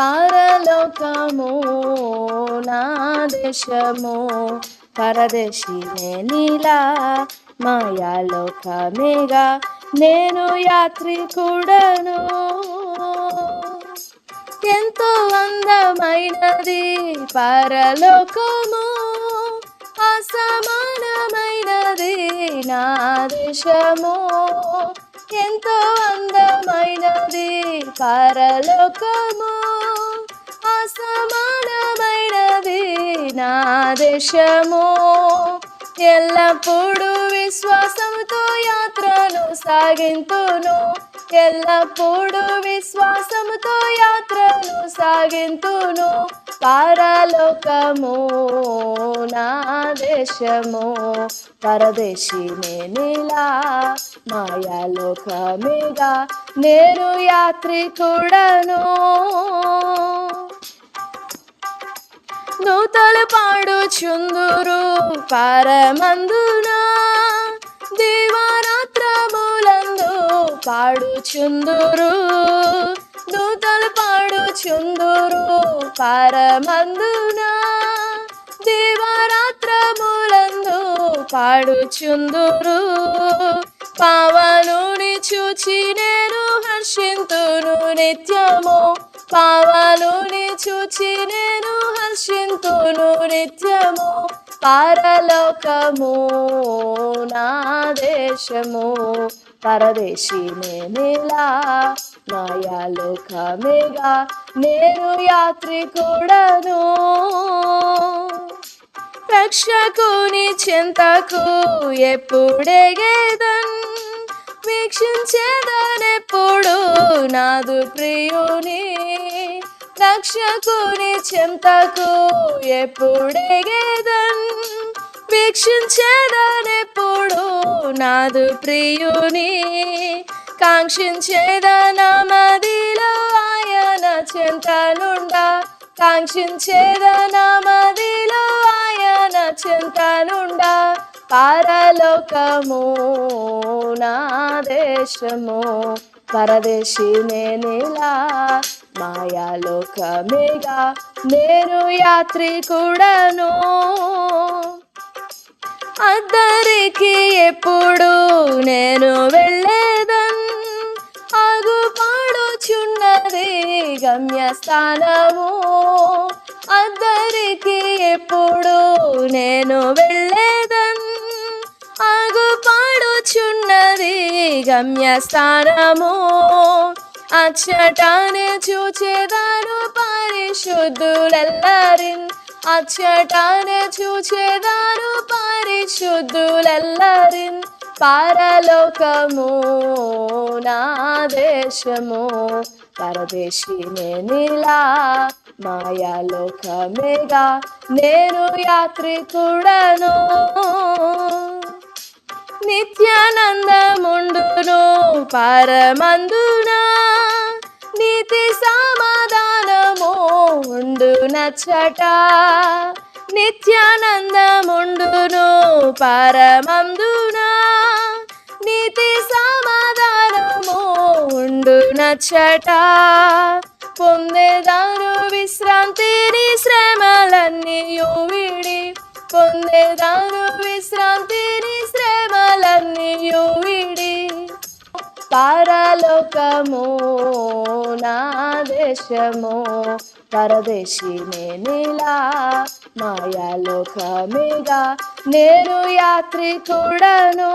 పరలోకము నా దేశము, పరదేశి నేనిలా మాయాలోకమేగా, నేను యాత్రికుడను. ఎంతో అందమైనది పరలోకము, అసమానమైనది నా దేశము. ఎంతో అందమైనది పరలోకము, అసమానమైనది నా దేశము. ఎల్లప్పుడూ విశ్వాసంతో యాత్రను సాగింతును, ఎల్లప్పుడూ విశ్వాసముతో యాత్రను సాగింతును. పరలోకము నా దేశము, పరదేశి నేనిలా మాయాలోకమేగా, నేను యాత్రికుడను. దూతలు పాడుచుందురు పరమందున, దివారాత్రములందు పాడుచుందురు. దూతలు పాడుచుందురు పరమందున, దివారాత్రములందు పాడుచుందురు. పావనుని చూచి నేను హర్షింతును నిత్యము, పావనుని చూచి నేను హర్షింతును నిత్యము. పరలోకము నా దేశము, పరదేశి నేనిలా మాయాలోకమేగా, నేను యాత్రికుడను. రక్షకుని చెంతకు ఎప్పుడెగేదన్, వీక్షించేదనెప్పుడు నాదు ప్రియుని. రక్షకుని చెంతకు ఎప్పుడెగేదన్, వీక్షించేదనెప్పుడు నాదు ప్రియుని. కాంక్షించేదనమదిలో ఆయన చెంతనుండా, కాంక్షించేదనమదిలో ఆయన చెంతనుండా. పరలోకము నా దేశము, పరదేశి నేనిలా మాయాలోకమేగా, నేను యాత్రికుడను. అద్దరికి ఎప్పుడు నేను వెళ్ళేదన్, ఆగుపాడుచున్నది గమ్యస్థానము. అద్దరికి ఎప్పుడు నేను వెళ్ళేదన్, ఆగుపాడుచున్నది గమ్యస్థానము. అచ్చటానే చూచేదాను పరిశుద్ధులెల్లరిన్, అచ్చటానే చూచేదాను పరిశుద్ధులెల్లరిన్. పరలోకము నా దేశము, పరదేశి నేనిలా మాయాలోకమేగా, నేను యాత్రికుడను. నిత్యానందముండును పరమందున, నీతి సమాధానము ఉండునచ్చట. నిత్యానందముండును పరమందున, నీతి సమాధానము ఉండునచ్చట. పొందేదాను విశ్రాంతిని శ్రమలన్నీయు విడి, పొందేదాను విశ్రాంతిని శ్రమలన్నీయు విడి. పరలోకము నా దేశము, పరదేశి నేనిలా మాయాలోకమేగా, నేను యాత్రికుడను.